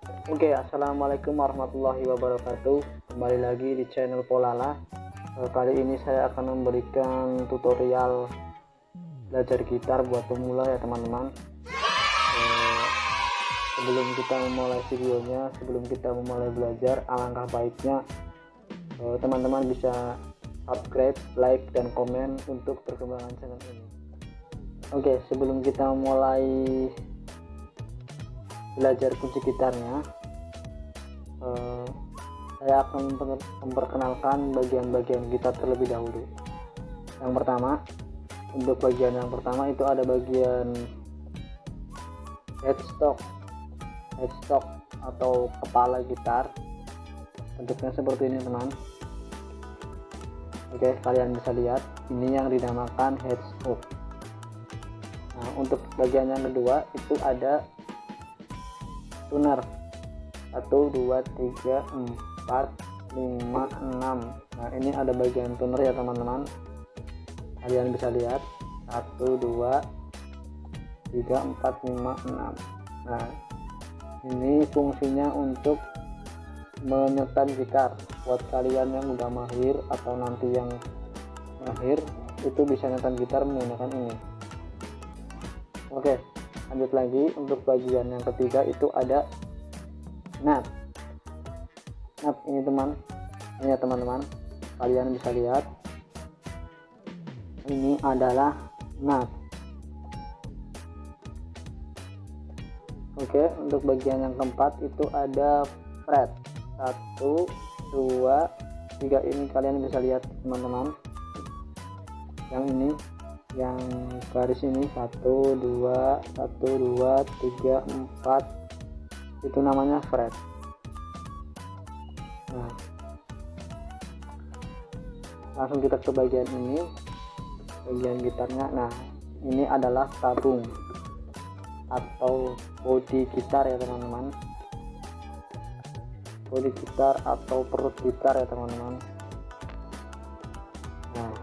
Oke, assalamualaikum warahmatullahi wabarakatuh. Kembali lagi di channel Polala. Kali ini saya akan memberikan tutorial belajar gitar buat pemula ya teman-teman. Sebelum kita memulai videonya, sebelum kita memulai belajar, alangkah baiknya teman-teman bisa subscribe, like, dan komen untuk perkembangan channel ini. Oke, sebelum kita mulai belajar kunci gitarnya, saya akan memperkenalkan bagian-bagian gitar terlebih dahulu. Yang pertama, untuk bagian yang pertama itu ada bagian headstock atau kepala gitar. Bentuknya seperti ini teman. Oke, kalian bisa lihat ini yang dinamakan headstock. Nah, untuk bagian yang kedua itu ada tuner 1 2 3 4 5 6. Nah, ini ada bagian tuner ya teman-teman, kalian bisa lihat 1 2 3 4 5 6. Nah, ini fungsinya untuk menyetel gitar. Buat kalian yang udah mahir atau nanti yang mahir itu bisa nyetel gitar menggunakan ini. Oke, lanjut lagi. Untuk bagian yang ketiga itu ada nut ini ya teman-teman, kalian bisa lihat ini adalah nut. Oke, untuk bagian yang keempat itu ada fret 1 2 3. Ini kalian bisa lihat teman-teman, yang ini, yang garis ini 1 2 3 4, itu namanya fret. Nah, langsung kita ke bagian ini, bagian gitarnya. Nah, ini adalah tabung atau bodi gitar ya teman-teman, bodi gitar atau perut gitar ya teman-teman. Nah,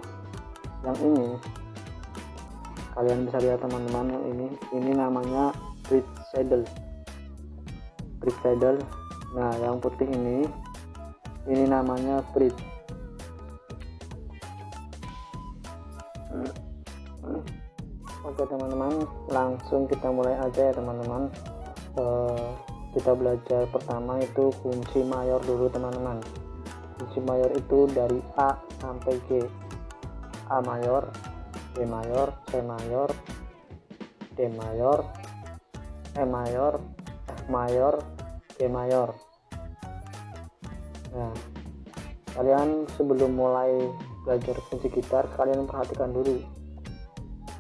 yang ini kalian bisa lihat teman-teman, yang ini namanya bridge saddle. Nah, yang putih ini namanya bridge. Oke teman-teman, langsung kita mulai aja ya teman-teman. Kita belajar pertama itu kunci mayor dulu teman-teman. Kunci mayor itu dari A sampai G. A mayor, B mayor, C mayor, D mayor, E mayor, F mayor, G mayor. Nah, kalian sebelum mulai belajar kunci gitar, kalian perhatikan dulu.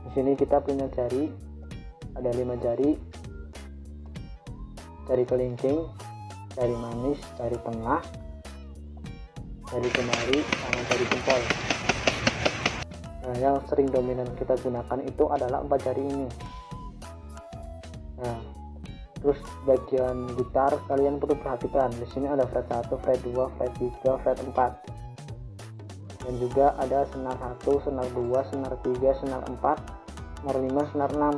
Di sini kita punya jari, ada 5 jari: jari kelingking, jari manis, jari tengah, jari jemari, sama jari jempol. Nah, yang sering dominan kita gunakan itu adalah 4 jari ini. Nah, terus bagian gitar kalian perlu perhatikan, di sini ada fret 1, fret 2, fret 3, fret 4, dan juga ada senar 1, senar 2, senar 3, senar 4, senar 5, senar 6.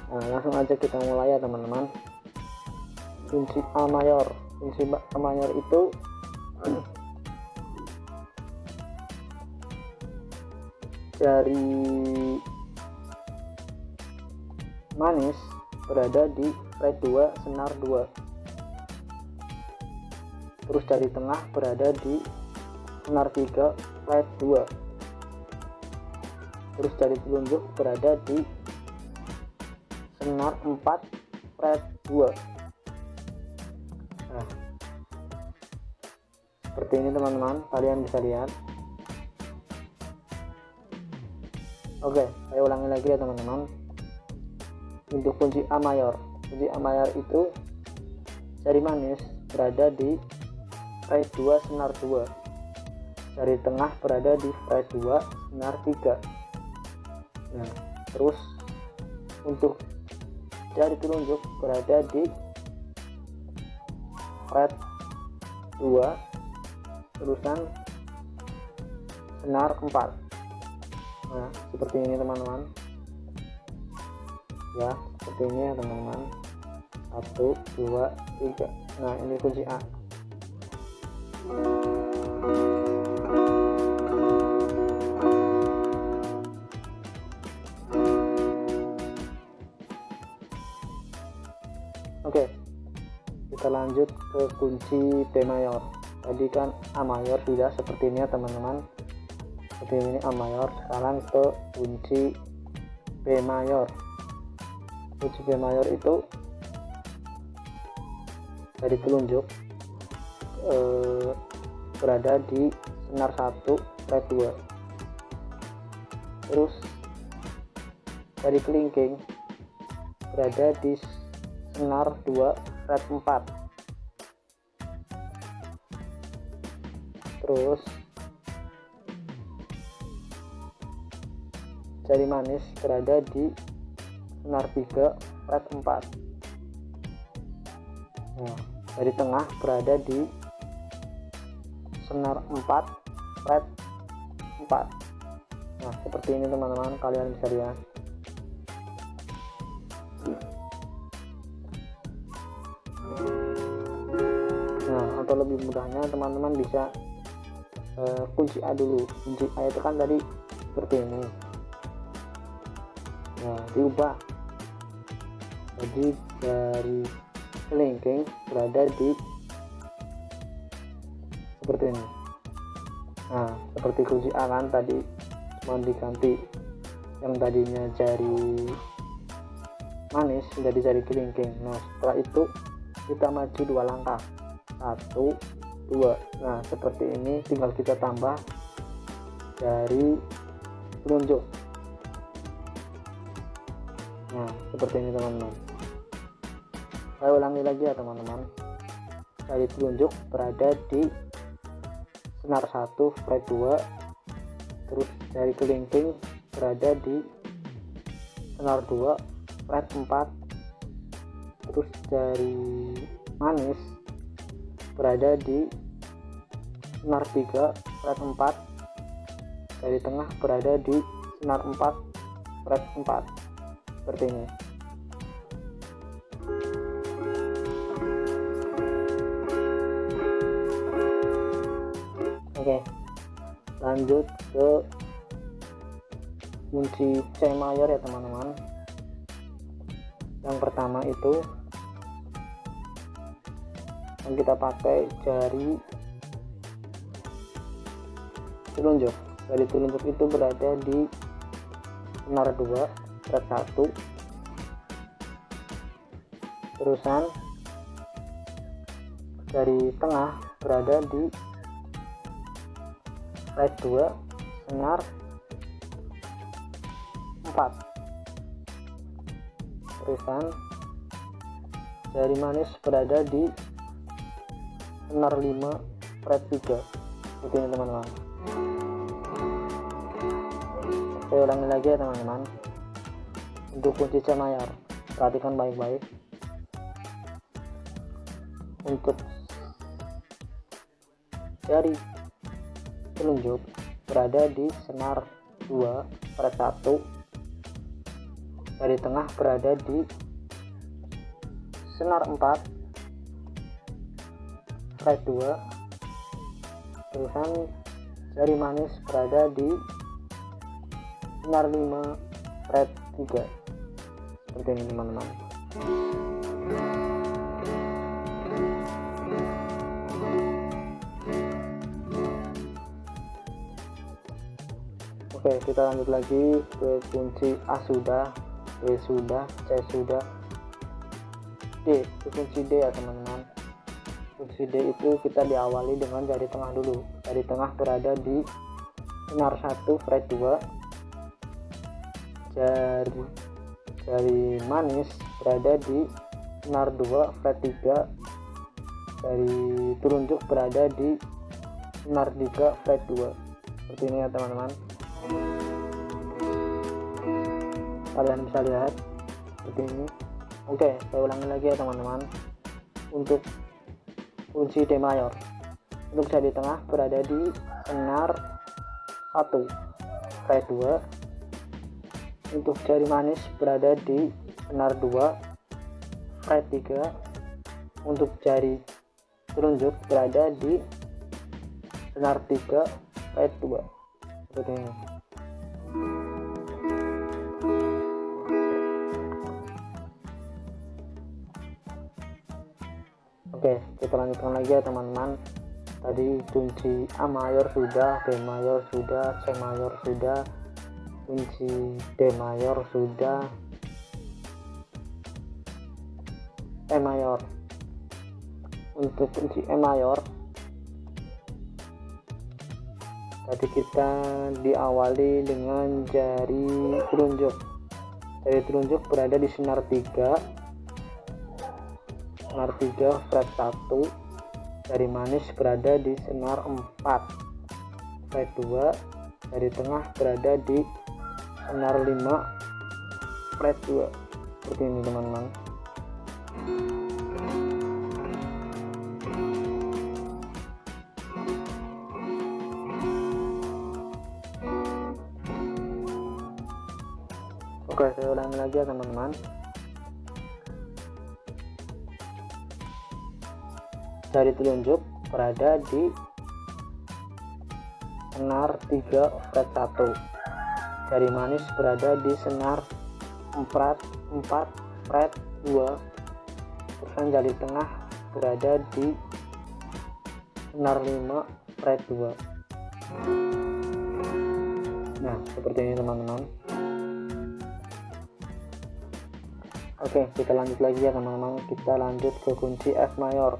Nah, langsung aja kita mulai ya teman-teman. Kunci A mayor. Kunci A mayor itu jari manis berada di fret 2, senar 2. Terus jari tengah berada di senar 3, fret 2. Terus jari telunjuk berada di senar 4, fret 2. Nah, seperti ini teman-teman, kalian bisa lihat. Oke, saya ulangi lagi ya teman-teman. Untuk kunci A mayor itu jari manis berada di fret 2, senar 2. Jari tengah berada di fret 2, senar 3. Nah, terus untuk jari telunjuk berada di fret 2, terusan senar 4. Nah, seperti ini teman-teman ya, seperti ini ya teman-teman. 1 2 3. Nah, ini kunci A. Oke, kita lanjut ke kunci B mayor. Tadi kan A mayor sudah seperti ini ya teman-teman, seperti ini A mayor. Sekarang ke kunci B mayor. Kunci B mayor itu dari telunjuk berada di senar 1 fret 2, terus dari kelingking berada di senar 2 fret 4, terus jari manis berada di senar 3 fret 4. Nah, dari tengah berada di senar 4 fret 4. Nah, seperti ini teman-teman, kalian bisa lihat. Nah, untuk lebih mudahnya teman-teman bisa kunci A dulu. Kunci A itu kan tadi seperti ini. Nah, diubah jadi dari kelingking berada di seperti ini. Nah, seperti kunci A kan tadi cuma diganti yang tadinya jari manis menjadi jari kelingking. Nah, setelah itu kita maju 2 langkah, 1 2. Nah, seperti ini tinggal kita tambah dari telunjuk. Nah, seperti ini teman-teman. Saya ulangi lagi ya teman-teman. Jari telunjuk berada di senar 1 fret 2, terus jari kelingking berada di senar 2 fret 4, terus jari manis berada di senar 3 fret 4, dari tengah berada di senar 4 fret 4, seperti ini. Oke, lanjut ke kunci C mayor ya teman-teman. Yang pertama itu yang kita pakai jari telunjuk. Jari telunjuk itu berada di senar 2 fret 1, terusan dari tengah berada di fret 2 senar 4, terusan jari manis berada di senar 5 fret 3. Seperti ini teman-teman. Saya ulangi lagi ya teman-teman. Untuk kunci C mayor, perhatikan baik-baik. Untuk jari telunjuk berada di senar 2 fret 1, dari tengah berada di senar 4 fret 2, terusan jari manis berada di senar 5 fret 3. Seperti ini teman-teman. Oke, kita lanjut lagi ke kunci A sudah, B sudah, C sudah, D. Ke kunci D ya teman-teman. Kunci D itu kita diawali dengan jari tengah dulu. Jari tengah berada di senar 1 fret 2, jari manis berada di senar 2 fret 3, jari telunjuk berada di senar 3 fret 2. Seperti ini ya teman-teman. Kalian bisa lihat seperti ini. Oke, saya ulangi lagi ya teman-teman. Untuk kunci D mayor, untuk jari tengah berada di senar 1 fret 2, untuk jari manis berada di senar 2 fret 3. Untuk jari telunjuk berada di senar 3 fret 2 seperti ini. Oke, kita lanjutkan lagi ya teman-teman. Tadi kunci A mayor sudah, B mayor sudah, C mayor sudah, kunci D mayor sudah, E mayor. Untuk kunci E mayor tadi kita diawali dengan jari telunjuk. Jari telunjuk berada di senar 3 fret 1. Jari manis berada di senar 4 fret 2. Jari tengah berada di senar 5 fret 2 seperti ini teman-teman. Oke, saya ulangi lagi ya teman-teman. Jari telunjuk berada di senar 3 fret 1. Jari manis berada di senar 4 fret 2. Terus jari tengah berada di senar 5 fret 2. Nah, seperti ini teman-teman. Oke, kita lanjut lagi ya teman-teman. Kita lanjut ke kunci F mayor.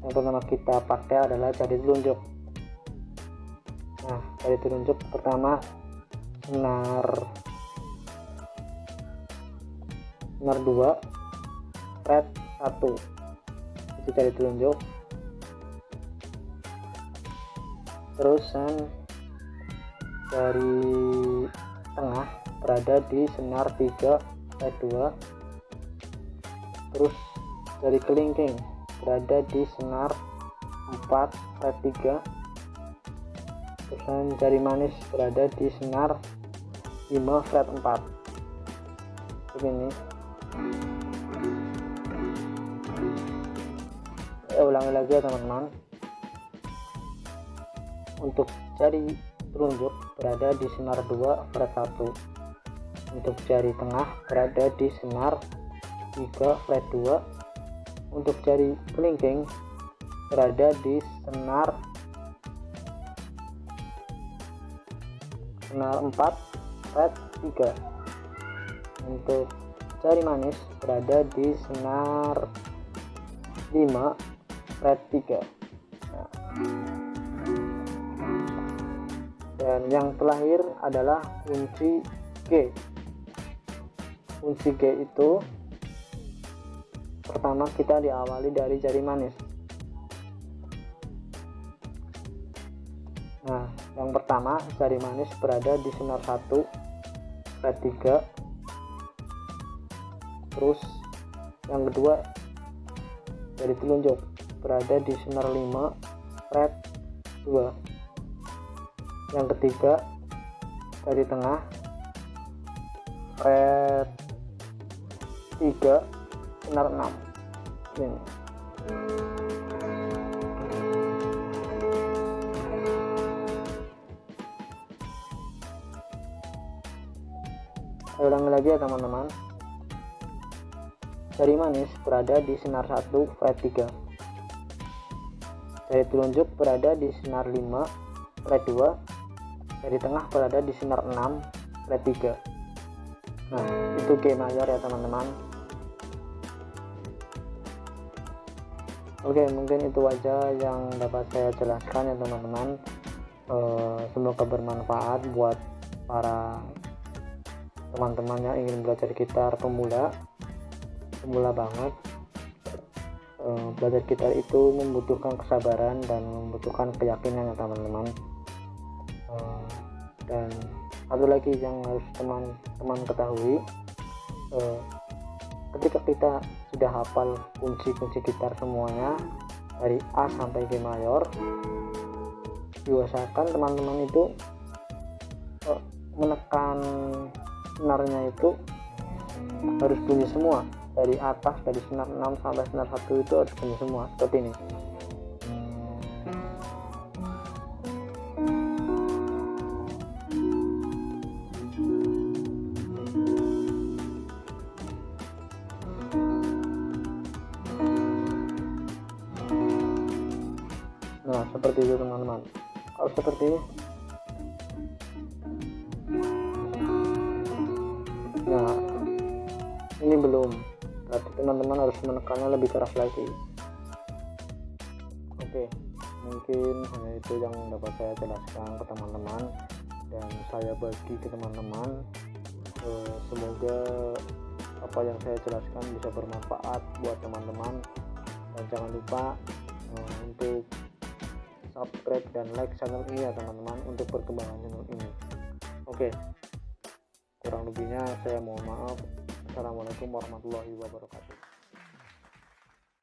Yang pertama kita pakai adalah jari telunjuk. Nah, jari telunjuk pertama senar 2 fret 1. Itu jari telunjuk. Terusan jari tengah berada di senar 3 fret 2. Terus jari kelingking berada di senar 4 fret 3. Terus jari manis berada di senar 5 fret 4 begini. Ulangi lagi ya teman-teman. Untuk jari telunjuk berada di senar 2 fret 1. Untuk jari tengah berada di senar 3 fret 2. Untuk jari kelingking berada di senar 4 fret 3. Untuk jari manis berada di senar 5 fret 3. Nah. Dan yang terakhir adalah kunci G. Kunci G itu pertama kita diawali dari jari manis. Nah, yang pertama jari manis berada di senar 1 fret 3. Terus yang kedua jari telunjuk berada di senar 5 fret 2. Yang ketiga jari tengah fret 3 senar 6. Ini. Saya ulangi lagi ya teman-teman. Jari manis berada di senar 1 fret 3. Jari telunjuk berada di senar 5 fret 2. Jari tengah berada di senar 6 fret 3. Nah, itu G mayor ya teman-teman. Oke, mungkin itu aja yang dapat saya jelaskan ya teman-teman. Semoga bermanfaat buat para teman-teman yang ingin belajar gitar pemula banget. Belajar gitar itu membutuhkan kesabaran dan membutuhkan keyakinan ya teman-teman. Dan satu lagi yang harus teman-teman ketahui, ketika kita sudah hafal kunci-kunci gitar semuanya dari A sampai G mayor, diusahakan teman-teman itu menekan senarnya itu harus bunyi semua, dari atas, dari senar 6 sampai senar 1 itu harus bunyi semua seperti ini. Nah seperti itu teman-teman. Kalau seperti ini, nah ini belum, berarti teman-teman harus menekannya lebih keras lagi. Oke, mungkin hanya itu yang dapat saya jelaskan ke teman-teman dan saya bagi ke teman-teman. Semoga apa yang saya jelaskan bisa bermanfaat buat teman-teman, dan jangan lupa untuk subscribe dan like channel ini ya teman-teman, untuk perkembangan channel ini. Oke, kurang lebihnya saya mohon maaf. Assalamualaikum warahmatullahi wabarakatuh.